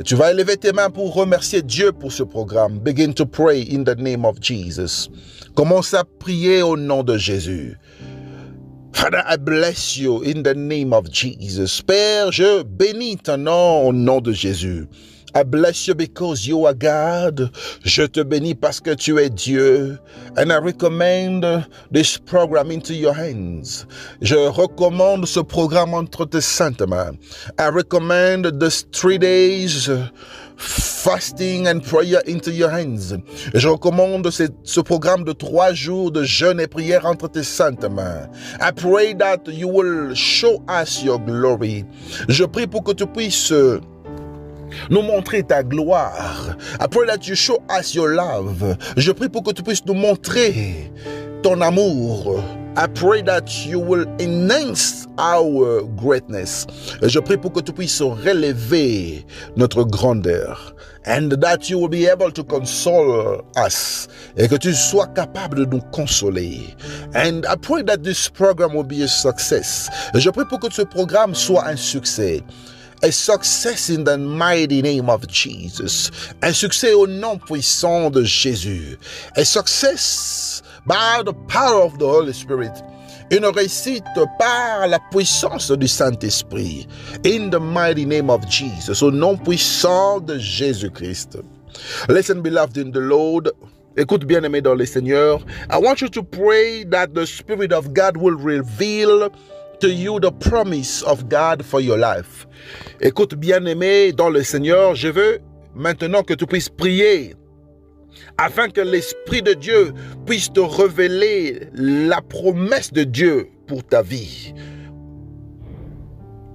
Tu vas élever tes mains pour remercier Dieu pour ce programme. Begin to pray in the name of Jesus. Commence à prier au nom de Jésus. Father, I bless you in the name of Jesus. Père, je bénis ton nom au nom de Jésus. I bless you because you are God. Je te bénis parce que tu es Dieu. And I recommend this program into your hands. Je recommande ce programme entre tes saintes mains. I recommend this 3 days fasting and prayer into your hands. Je recommande ce programme de 3 jours de jeûne et prière entre tes saintes mains. I pray that you will show us your glory. Je prie pour que tu puisses nous montrer ta gloire. I pray that you show us your love. Je prie pour que tu puisses nous montrer ton amour. I pray that you will enhance our greatness. Je prie pour que tu puisses relever notre grandeur. And that you will be able to console us. Et que tu sois capable de nous consoler. And I pray that this program will be a success. Je prie pour que ce programme soit un succès. A success in the mighty name of Jesus. Un succès au nom puissant de Jésus. A success by the power of the Holy Spirit. Une réussite par la puissance du Saint-Esprit. In the mighty name of Jesus. Au nom puissant de Jésus-Christ. Listen, beloved in the Lord. Écoute, bien-aimé dans le Seigneur. I want you to pray that the Spirit of God will reveal to you the promise of God for your life. Écoute, bien-aimé dans le Seigneur, je veux maintenant que tu puisses prier afin que l'Esprit de Dieu puisse te révéler la promesse de Dieu pour ta vie.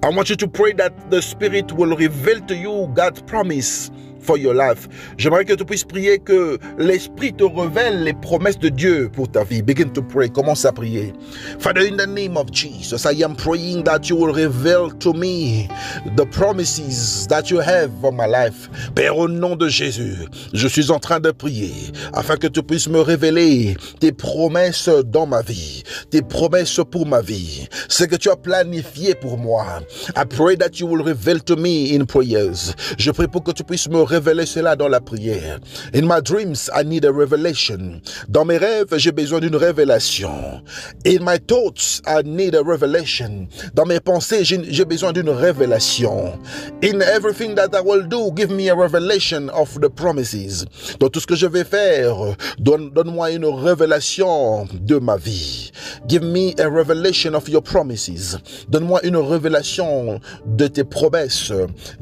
I want you to pray that the Spirit will reveal to you God's promise for your life. J'aimerais que tu puisses prier que l'Esprit te révèle les promesses de Dieu pour ta vie. Begin to pray. Commence à prier. Father, in the name of Jesus, I am praying that you will reveal to me the promises that you have for my life. Père, au nom de Jésus, je suis en train de prier afin que tu puisses me révéler tes promesses dans ma vie, tes promesses pour ma vie, ce que tu as planifié pour moi. I pray that you will reveal to me in prayers. Je prie pour que tu puisses me révéler cela dans la prière. In my dreams, I need a revelation. Dans mes rêves, j'ai besoin d'une révélation. In my thoughts, I need a revelation. Dans mes pensées, j'ai besoin d'une révélation. In everything that I will do, give me a revelation of the promises. Dans tout ce que je vais faire, donne-moi une révélation de ma vie. Give me a revelation of your promises. Donne-moi une révélation de tes promesses.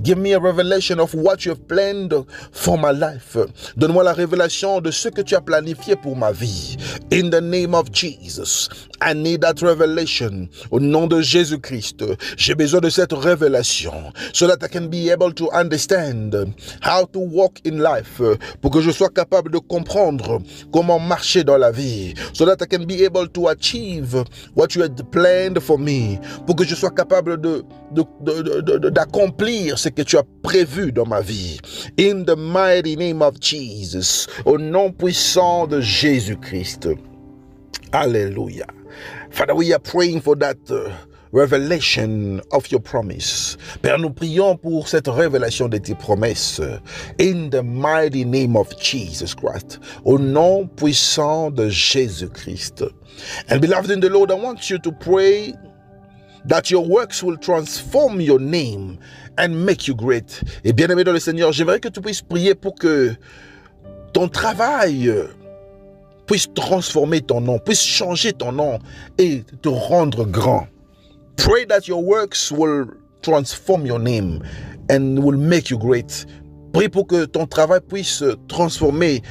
Give me a revelation of what you have planned planned for my life. Donne-moi la révélation de ce que tu as planifié pour ma vie. In the name of Jesus, I need that revelation. Au nom de Jésus-Christ, j'ai besoin de cette révélation so that I can be able to understand how to walk in life, pour que je sois capable de comprendre comment marcher dans la vie, so that I can be able to achieve what you had planned for me, pour que je sois capable d'accomplir ce que tu as prévu dans ma vie. In the mighty name of Jesus, au nom puissant de Jésus-Christ. Alléluia. Father, we are praying for that revelation of your promise. Père, nous prions pour cette révélation de tes promesses. In the mighty name of Jesus Christ. Au nom puissant de Jésus-Christ. And beloved in the Lord, I want you to pray that your works will transform your name and make you great. Et bien aimé dans le Seigneur, j'aimerais que tu puisses prier pour que ton travail puisse transformer ton nom, puisse changer ton nom et te rendre grand. Pray that your works will transform your name and will make you great. Prie pour que ton travail puisse transformer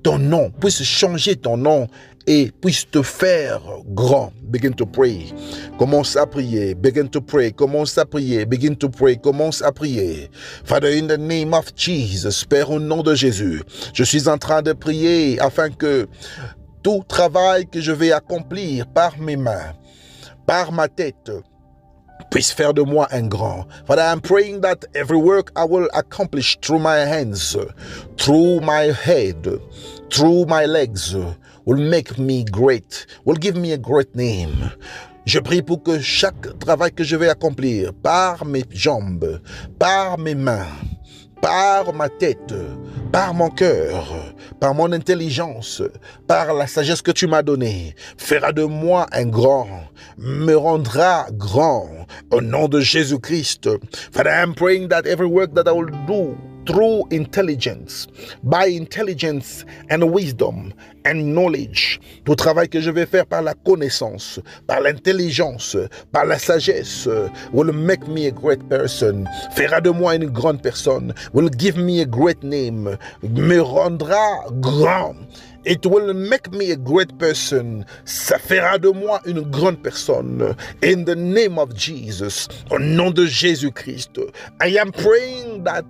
ton nom, puisse changer ton nom et puisse te faire grand. Begin to pray. Commence à prier. Begin to pray. Commence à prier. Begin to pray. Commence à prier. Father, in the name of Jesus, Père, au nom de Jésus, je suis en train de prier afin que tout travail que je vais accomplir par mes mains, par ma tête, puisse faire de moi un grand. Father, I'm praying that every work I will accomplish through my hands, through my head, through my legs, will make me great, will give me a great name. Je prie pour que chaque travail que je vais accomplir par mes jambes, par mes mains, par ma tête, par mon cœur, par mon intelligence, par la sagesse que tu m'as donnée, fera de moi un grand, me rendra grand, au nom de Jésus-Christ. Father, I'm praying that every work that I will do through intelligence, by intelligence and wisdom and knowledge, tout travail que je vais faire par la connaissance, par l'intelligence, par la sagesse, will make me a great person, fera de moi une grande personne, will give me a great name, me rendra grand. It will make me a great person. Ça fera de moi une grande personne. In the name of Jesus. Au nom de Jésus-Christ. I am praying that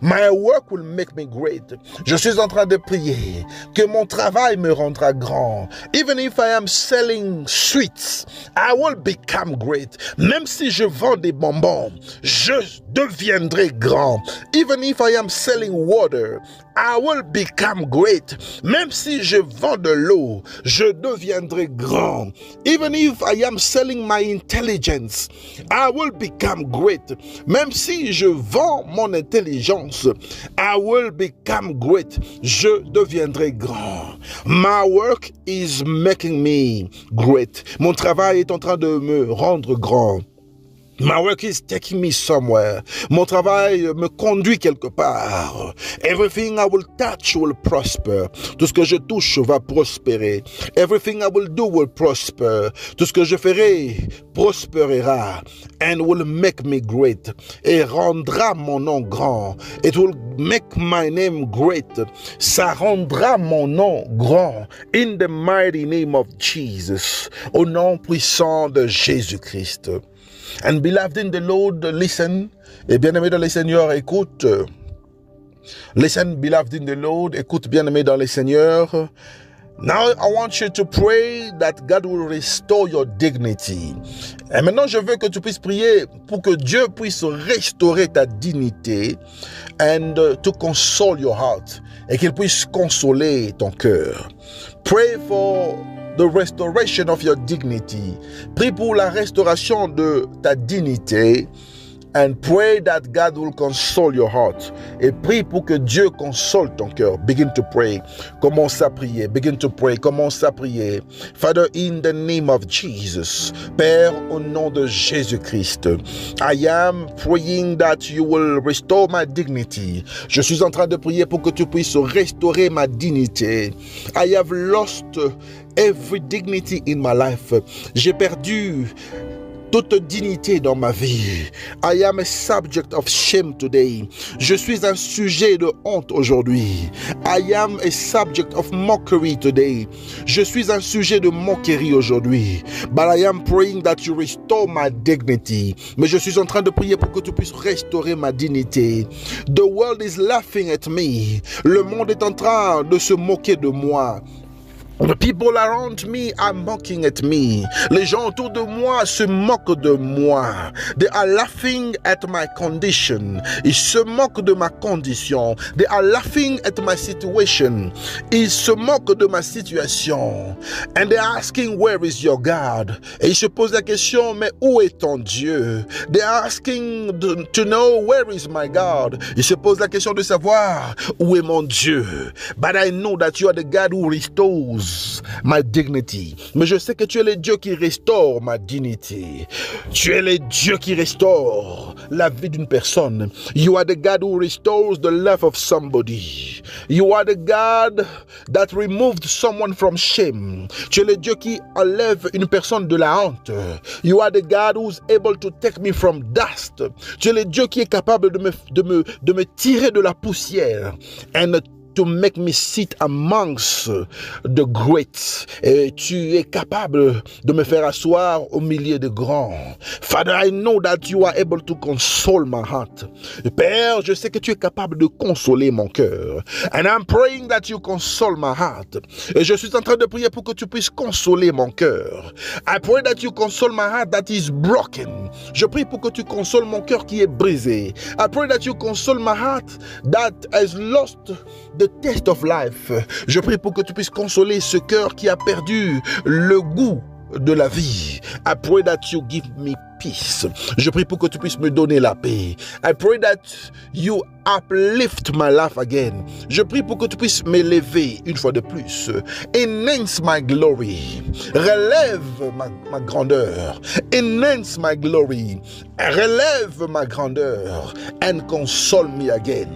my work will make me great. Je suis en train de prier que mon travail me rendra grand. Even if I am selling sweets, I will become great. Même si je vends des bonbons, je deviendrai grand. Even if I am selling water, I will become great. Même si je vends de l'eau, je deviendrai grand. Even if I am selling my intelligence, I will become great. Même si je vends mon intelligence, I will become great. Je deviendrai grand. My work is making me great. Mon travail est en train de me rendre grand. My work is taking me somewhere. Mon travail me conduit quelque part. Everything I will touch will prosper. Tout ce que je touche va prospérer. Everything I will do will prosper. Tout ce que je ferai prospérera. And will make me great. Et rendra mon nom grand. It will make my name great. Ça rendra mon nom grand. In the mighty name of Jesus. Au nom puissant de Jésus-Christ. And beloved in the Lord, listen. Et bien-aimé dans le Seigneur, écoute. Listen, beloved in the Lord, écoute, bien-aimé dans le Seigneur. Now I want you to pray that God will restore your dignity. Et maintenant, je veux que tu puisses prier pour que Dieu puisse restaurer ta dignité and to console your heart. Et qu'il puisse consoler ton cœur. Pray for the restoration of your dignity. Prie pour la restauration de ta dignité. And pray that God will console your heart. Et prie pour que Dieu console ton cœur. Begin to pray. Commence à prier. Begin to pray. Commence à prier. Father, in the name of Jesus. Père, au nom de Jésus-Christ. I am praying that you will restore my dignity. Je suis en train de prier pour que tu puisses restaurer ma dignité. I have lost every dignity in my life. J'ai perdu toute dignité dans ma vie. I am a subject of shame today. Je suis un sujet de honte aujourd'hui. I am a subject of mockery today. Je suis un sujet de moquerie aujourd'hui. But I am praying that you restore my dignity. Mais je suis en train de prier pour que tu puisses restaurer ma dignité. The world is laughing at me. Le monde est en train de se moquer de moi. The people around me are mocking at me. Les gens autour de moi se moquent de moi. They are laughing at my condition. Ils se moquent de ma condition. They are laughing at my situation. Ils se moquent de ma situation. And they are asking, where is your God? Et ils se posent la question, mais où est ton Dieu? They are asking to know, where is my God? Ils se posent la question de savoir, où est mon Dieu? But I know that you are the God who restores my dignity. Mais je sais que tu es le Dieu qui restaure ma dignité. Tu es le Dieu qui restaure la vie d'une personne. You are the God who restores the life of somebody. You are the God that removed someone from shame. Tu es le Dieu qui enlève une personne de la honte. You are the God who's able to take me from dust. Tu es le Dieu qui est capable de me tirer de la poussière and to make me sit amongst the great. Et tu es capable de me faire asseoir au milieu de grands. Father, I know that you are able to console my heart. Père, je sais que tu es capable de consoler mon cœur. And I'm praying that you console my heart. Et je suis en train de prier pour que tu puisses consoler mon cœur. I pray that you console my heart that is broken. Je prie pour que tu consoles mon cœur qui est brisé. I pray that you console my heart that has lost the taste of life. Je prie pour que tu puisses consoler ce cœur qui a perdu le goût de la vie. I pray that you give me peace. Je prie pour que tu puisses me donner la paix. I pray that you uplift my life again. Je prie pour que tu puisses m'élever une fois de plus. Enhance my glory. Relève ma grandeur. Enhance my glory. Relève ma grandeur. And console me again.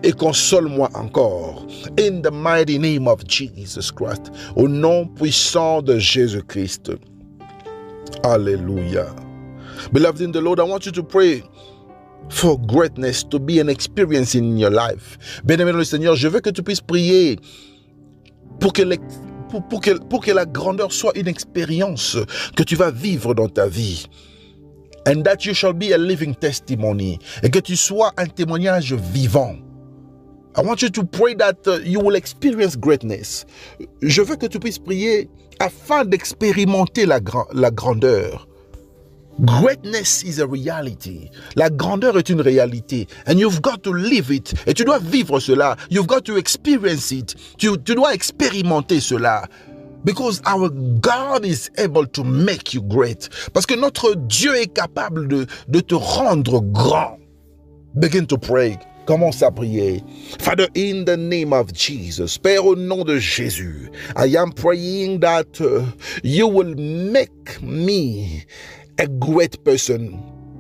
Et console-moi encore. In the mighty name of Jesus Christ. Au nom puissant de Jésus-Christ. Hallelujah. Beloved in the Lord, I want you to pray for greatness to be an experience in your life. Bien-aimé dans le Seigneur, je veux que tu puisses prier pour que la grandeur soit une expérience que tu vas vivre dans ta vie. And that you shall be a living testimony. Et que tu sois un témoignage vivant. I want you to pray that you will experience greatness. Je veux que tu puisses prier afin d'expérimenter la grandeur. Greatness is a reality. La grandeur est une réalité. And you've got to live it. Et tu dois vivre cela. You've got to experience it. Tu dois expérimenter cela. Because our God is able to make you great. Parce que notre Dieu est capable de te rendre grand. Begin to pray. Commence à prier. Father, in the name of Jesus, Père, au nom de Jésus, I am praying that you will make me a great person.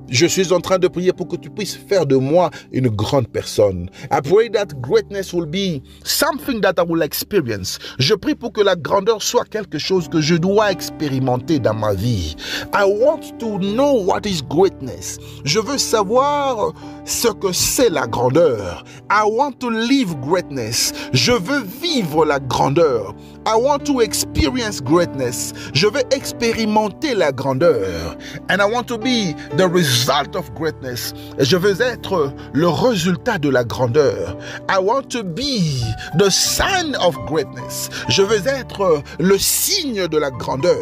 Je suis en train de prier pour que tu puisses faire de moi une grande personne. I pray that greatness will be something that I will experience. Je prie pour que la grandeur soit quelque chose que je dois expérimenter dans ma vie. I want to know what is greatness. Je veux savoir ce que c'est la grandeur. I want to live greatness. Je veux vivre la grandeur. I want to experience greatness. Je veux expérimenter la grandeur. And I want to be the result of greatness. Et je veux être le résultat de la grandeur. I want to be the sign of greatness. Je veux être le signe de la grandeur.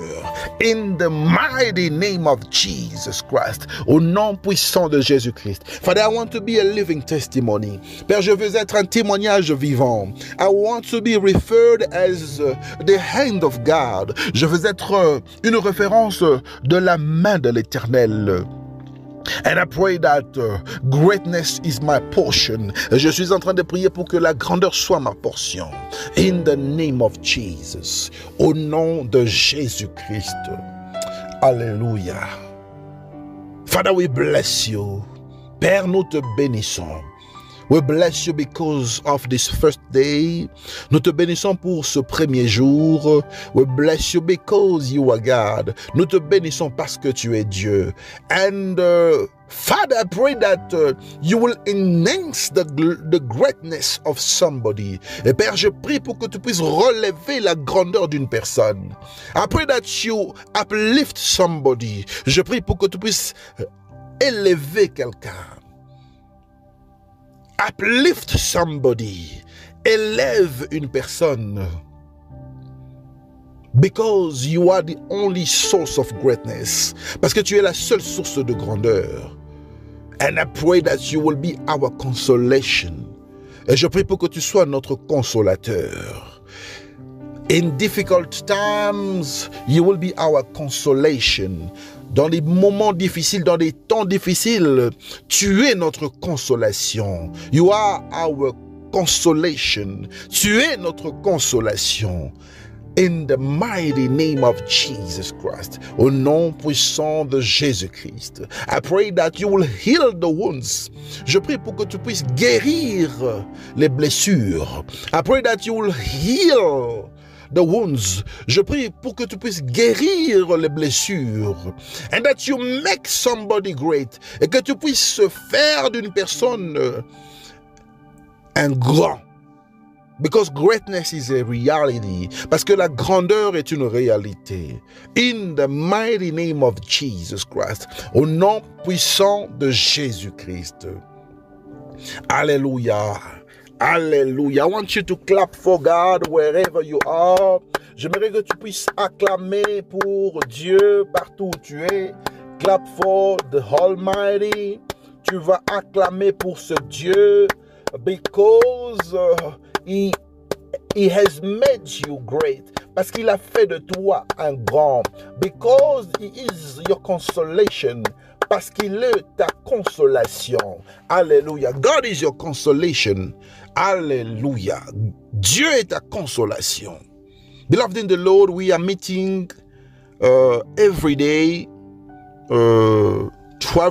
In the mighty name of Jesus Christ. Au nom puissant de Jésus-Christ. Father, I want to be a living testimony. Père, je veux être un témoignage vivant. I want to be referred as the hand of God. Je veux être une référence de la main de l'Éternel. And I pray that greatness is my portion. Je suis en train de prier pour que la grandeur soit ma portion. In the name of Jesus. Au nom de Jésus-Christ. Alléluia. Father, we bless you. Père, nous te bénissons. We bless you because of this first day. Nous te bénissons pour ce premier jour. We bless you because you are God. Nous te bénissons parce que tu es Dieu. And Father, I pray that you will enhance the greatness of somebody. Et Père, je prie pour que tu puisses relever la grandeur d'une personne. I pray that you uplift somebody. Je prie pour que tu puisses élever quelqu'un. Uplift somebody. Élève une personne. Because you are the only source of greatness. Parce que tu es la seule source de grandeur. And I pray that you will be our consolation. Et je prie pour que tu sois notre consolateur. In difficult times, you will be our consolation. Dans les moments difficiles, dans les temps difficiles, tu es notre consolation. You are our consolation. Tu es notre consolation. In the mighty name of Jesus Christ, au nom puissant de Jésus-Christ, I pray that you will heal the wounds. Je prie pour que tu puisses guérir les blessures. I pray that you will heal the wounds. Je prie pour que tu puisses guérir les blessures. And that you make somebody great. Et que tu puisses faire d'une personne un grand. Because greatness is a reality. Parce que la grandeur est une réalité. In the mighty name of Jesus Christ. Au nom puissant de Jésus-Christ. Alléluia. Alléluia. I want you to clap for God wherever you are. J'aimerais que tu puisses acclamer pour Dieu partout où tu es. Clap for the Almighty. Tu vas acclamer pour ce Dieu. Because He has made you great. Parce qu'il a fait de toi un grand. Because He is your consolation. Parce qu'il est ta consolation. Alléluia. God is your consolation. Alléluia. Dieu est ta consolation. Beloved in the Lord, we are meeting every day, 12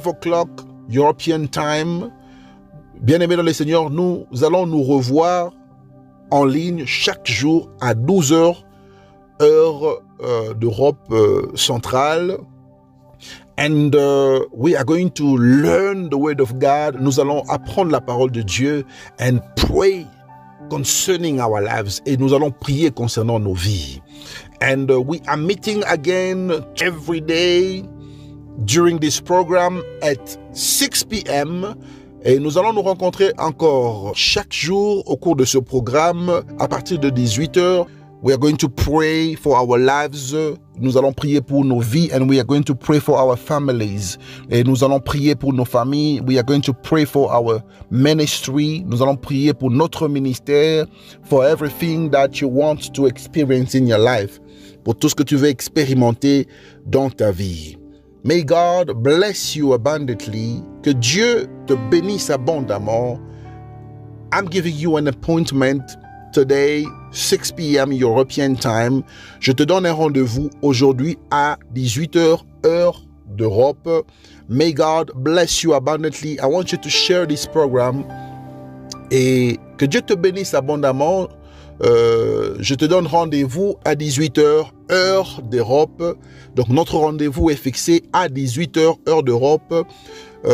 o'clock European time. Bien-aimés dans le Seigneur, nous allons nous revoir en ligne chaque jour à 12 heures, heure d'Europe centrale. And we are going to learn the word of God. Nous allons apprendre la parole de Dieu and pray concerning our lives. Et nous allons prier concernant nos vies. And we are meeting again every day during this program at 6 p.m. Et nous allons nous rencontrer encore chaque jour au cours de ce programme à partir de 18h. We are going to pray for our lives. Nous allons prier pour nos vies and we are going to pray for our families. Et nous allons prier pour nos familles. We are going to pray for our ministry. Nous allons prier pour notre ministère. For everything that you want to experience in your life. Pour tout ce que tu veux expérimenter dans ta vie. May God bless you abundantly. Que Dieu te bénisse abondamment. I'm giving you an appointment today, 6 p.m. European time. Je te donne un rendez-vous aujourd'hui à 18h, heure d'Europe. May God bless you abundantly. I want you to share this program. Et que Dieu te bénisse abondamment. Je te donne rendez-vous à 18h, heure d'Europe. Donc, notre rendez-vous est fixé à 18h, heure d'Europe.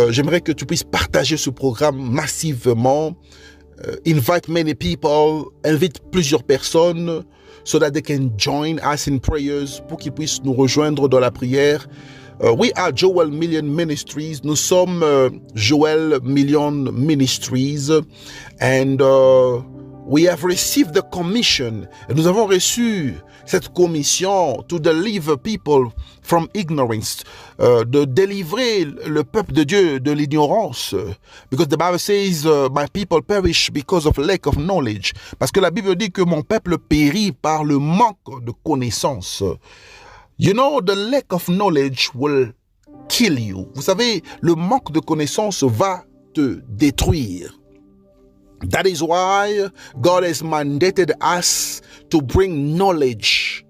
J'aimerais que tu puisses partager ce programme massivement. Invite many people, invite plusieurs personnes so that they can join us in prayers, pour qu'ils puissent nous rejoindre dans la prière. We are Joel Million Ministries. Nous sommes Joel Million Ministries and we have received the commission. Et nous avons reçu cette commission to deliver people from ignorance, de délivrer le peuple de Dieu de l'ignorance. Because the Bible says, my people perish because of lack of knowledge. Parce que la Bible dit que mon peuple périt par le manque de connaissance. You know, the lack of knowledge will kill you. Vous savez, le manque de connaissance va te détruire. That is why God has mandated us to bring knowledge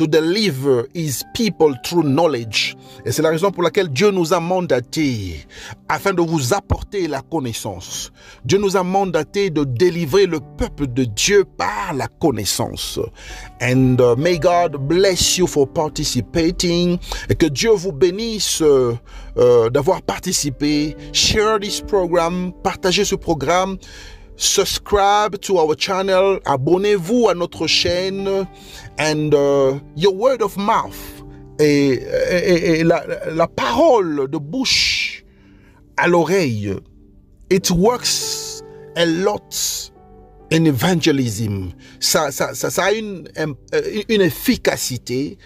to deliver his people through knowledge. Et c'est la raison pour laquelle Dieu nous a mandatés afin de vous apporter la connaissance. Dieu nous a mandatés de délivrer le peuple de Dieu par la connaissance. And may God bless you for participating. Et que Dieu vous bénisse d'avoir participé. Share this program, partagez ce programme. Subscribe to our channel, abonnez-vous à notre chaîne, and your word of mouth et la parole de bouche à l'oreille, it works a lot in evangelism. Ça a une efficacité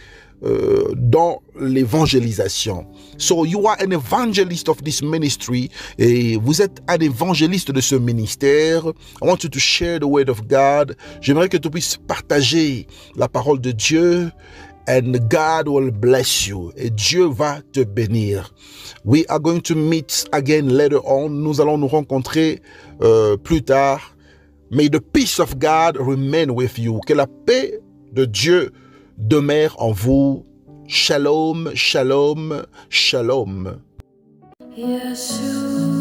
dans l'évangélisation. So you are an evangelist of this ministry. Et vous êtes un évangéliste de ce ministère. I want you to share the word of God. J'aimerais que tu puisses partager la parole de Dieu. And God will bless you. Et Dieu va te bénir. We are going to meet again later on. Nous allons nous rencontrer plus tard. May the peace of God remain with you. Que la paix de Dieu demeure en vous. Shalom, shalom, shalom. Yeshua.